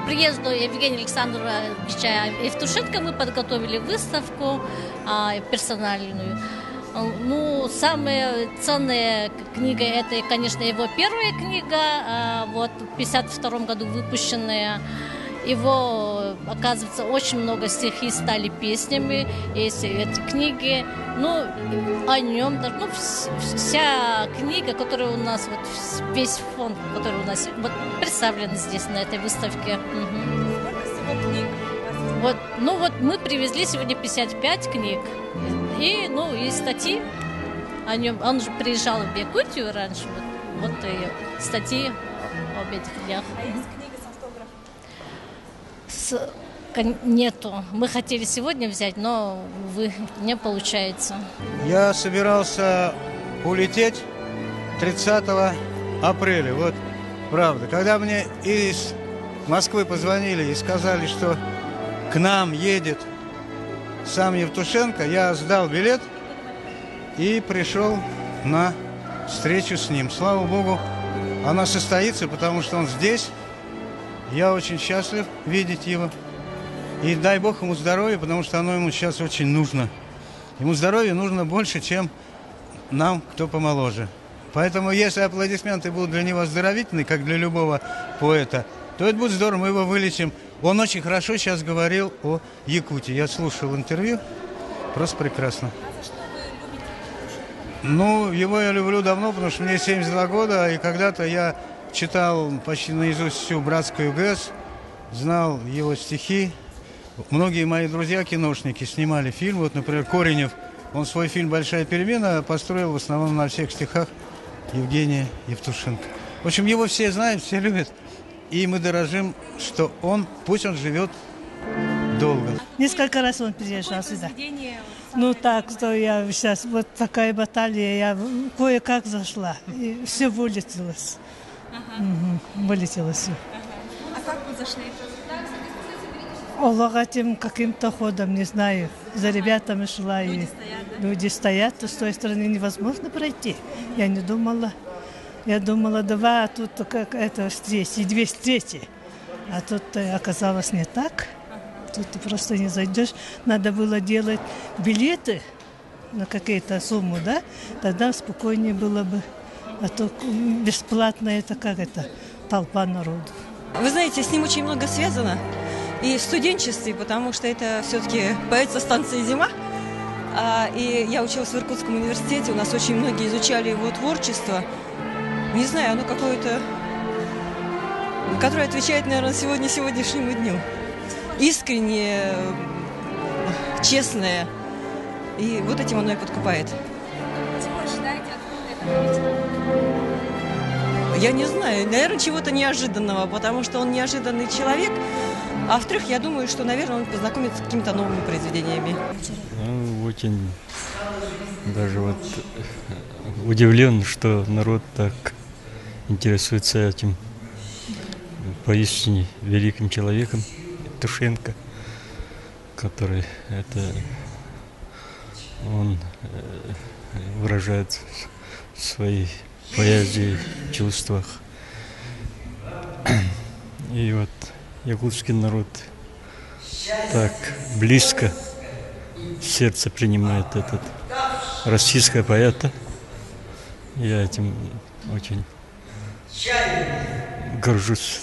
приезду Евгения Александровича Евтушенко мы подготовили выставку персональную. Ну, самая ценная книга — это, конечно, его первая книга, вот в 1952 году выпущенная. Его, оказывается, очень много стихи стали песнями, есть эти книги. Ну, о нем, ну, вся книга, которая у нас, вот весь фонд, который у нас вот, представлен здесь, на этой выставке. Сколько всего книг? Вот, ну вот мы привезли сегодня 55 книг. И, ну, и статьи о нем. Он же приезжал в Якутию раньше, вот и статьи об этих днях. А есть книга с автографом? Нету. Мы хотели сегодня взять, но, увы, не получается. Я собирался улететь 30 апреля. Вот правда. Когда мне из Москвы позвонили и сказали, что к нам едет сам Евтушенко, я сдал билет и пришел на встречу с ним. Слава Богу, она состоится, потому что он здесь. Я очень счастлив видеть его. И дай Бог ему здоровья, потому что оно ему сейчас очень нужно. Ему здоровье нужно больше, чем нам, кто помоложе. Поэтому, если аплодисменты будут для него оздоровительны, как для любого поэта, то это будет здорово, мы его вылечим. Он очень хорошо сейчас говорил о Якутии. Я слушал интервью, просто прекрасно. А за что вы любите Евтушенко? Ну, его я люблю давно, потому что мне 72 года, и когда-то я читал почти наизусть всю «Братскую ГЭС», знал его стихи. Многие мои друзья-киношники снимали фильм. Вот, например, Коренев, он свой фильм «Большая перемена» построил в основном на всех стихах Евгения Евтушенко. В общем, его все знают, все любят. И мы дорожим, что он, пусть он живет долго. Несколько раз он приезжал сюда. Произведение, Ну так, что я сейчас, вот такая баталия, я кое-как зашла, и все вылетелось. Вылетело все. А как вы зашли? Аллах этим каким-то ходом, не знаю, за ребятами шла, и люди стоят, то с той стороны невозможно пройти. Я не думала. Я думала, два, а тут как это здесь, и две встречи. А тут оказалось не так. Тут ты просто не зайдешь. Надо было делать билеты на какие-то сумму, да? Тогда спокойнее было бы. А то бесплатно это как это, толпа народу. Вы знаете, с ним очень много связано. И в студенчестве, потому что это все-таки поэт со станции «Зима». И я училась в Иркутском университете, у нас очень многие изучали его творчество. Не знаю, оно какое-то, которое отвечает, наверное, сегодняшнему дню. Искреннее, честное. И вот этим оно и подкупает. Чего ожидаете от этого? Я не знаю, наверное, чего-то неожиданного, потому что он неожиданный человек. А во-вторых, я думаю, что, наверное, он познакомится с какими-то новыми произведениями. Ну, очень даже вот удивлен, что народ так интересуется этим поистине великим человеком Евтушенко, который он выражает в своей поэзии, чувствах. И вот якутский народ так близко в сердце принимает этот российского поэта. Я этим очень горжусь.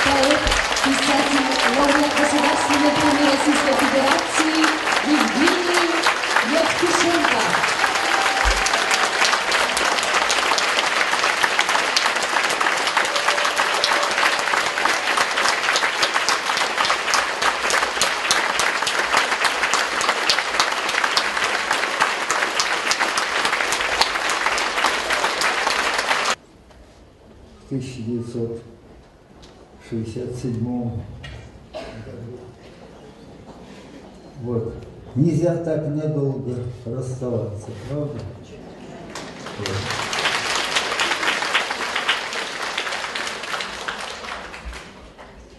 Поэт, писатель, лауреат Государственной премии Российской Федерации Евгений Евтушенко. В 1967 году. Вот. Нельзя так надолго расставаться, правда? Вот.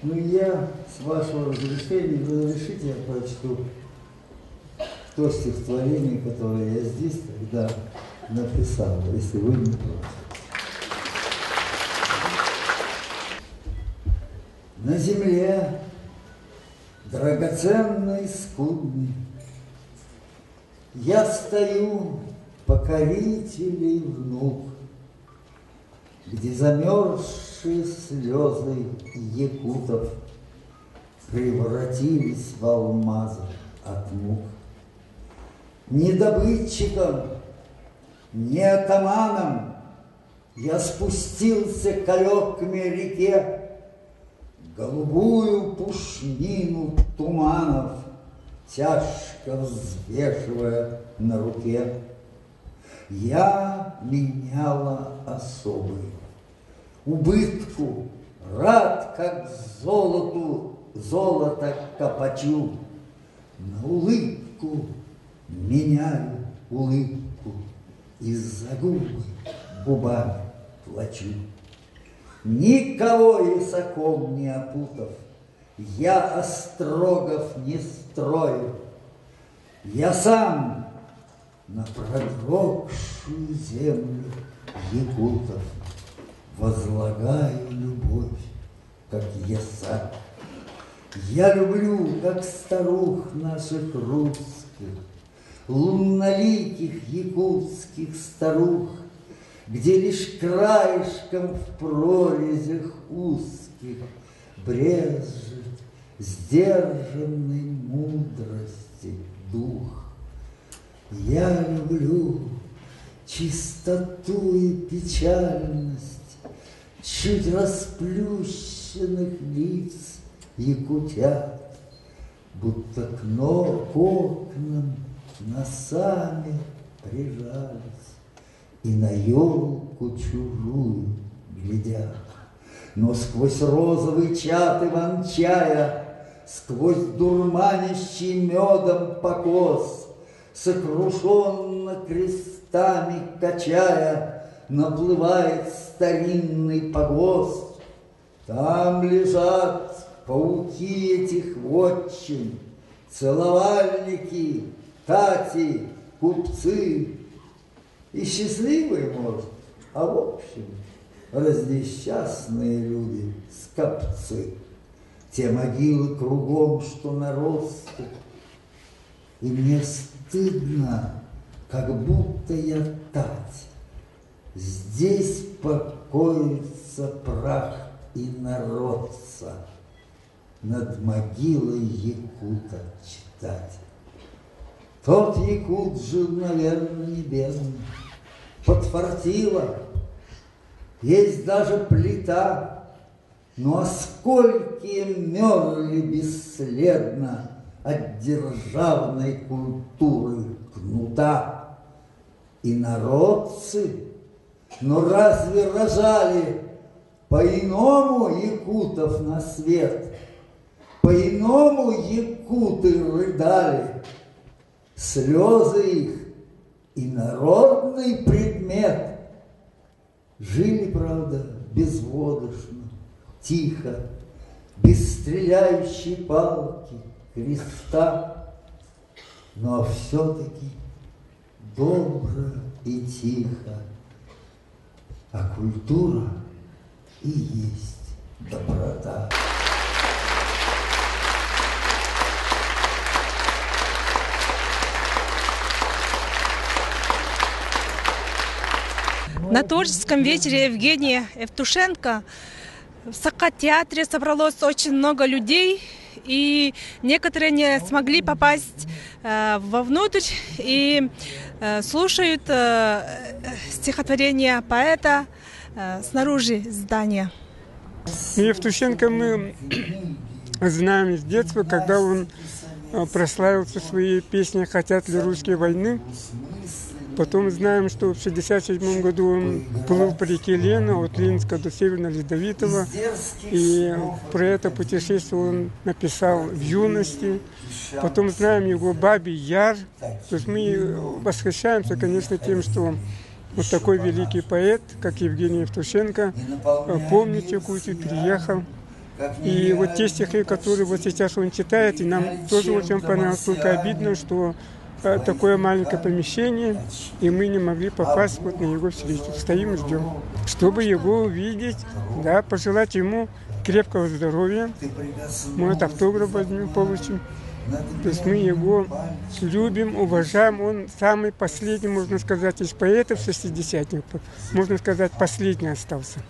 Ну и я, с вашего разрешения, вы разрешите, я прочту то стихотворение, которое я здесь тогда написал, если вы не против. На земле драгоценной и скудной я стою, покорителей внук, где замерзшие слезы якутов превратились в алмазы от мук. Ни добытчиком, ни атаманом я спустился к Алекме реке, голубую пушнину туманов тяжко взвешивая на руке. Я меняла особый, убытку, рад как золото копачу, на улыбку меняю улыбку, из-за губы губами плачу. Никого ясаком не опутав, я острогов не строю, я сам на продрогшую землю якутов возлагаю любовь, как яса. Я люблю, как старух наших русских, лунноликих якутских старух, где лишь краешком в прорезях узких брезжит сдержанной мудрости дух. Я люблю чистоту и печальность чуть расплющенных лиц якутят, будто к окнам носами прижались и на елку чужую глядят. Но сквозь розовый чад иван-чая, сквозь дурманящий медом покос, сокрушенно крестами качая, наплывает старинный погост. Там лежат пауки этих вотчин, целовальники, тати, купцы. И счастливые, может, а в общем разнесчастные люди, скопцы. Те могилы кругом, что наросты, и мне стыдно, как будто я тать. Здесь покоится прах инородца, над могилой якута читать. Тот якут жил, наверное, не бедный, подфартило, есть даже плита, но сколькие мерли бесследно от державной культуры кнута. И народцы, но разве рожали по-иному якутов на свет? По-иному якуты рыдали, слезы их инородный предмет. Жили, правда, безводочно, тихо, без стреляющей палки, креста, но все-таки добро и тихо, а культура и есть доброта. На творческом вечере Евгения Евтушенко в Сакат-театре собралось очень много людей, и некоторые не смогли попасть вовнутрь и слушают стихотворение поэта снаружи здания. Евтушенко мы знаем с детства, когда он прославился своей песней «Хотят ли русские войны?». Потом знаем, что в 1967 году он плыл по реке Лена от Ленинска до Северно-Ледовитого. И про это путешествие он написал в юности. Потом знаем его «Бабий Яр». То есть мы восхищаемся, конечно, тем, что вот такой великий поэт, как Евгений Евтушенко, помнит Якутию, приехал. И вот те стихи, которые вот сейчас он читает, и нам тоже очень понравилось. Только обидно, что такое маленькое помещение, и мы не могли попасть вот на его встречу. Стоим и ждем, чтобы его увидеть, да, пожелать ему крепкого здоровья. Может, автограф возьмем, получим. То есть мы его любим, уважаем. Он самый последний, можно сказать, из поэтов шестидесятников. Можно сказать, последний остался.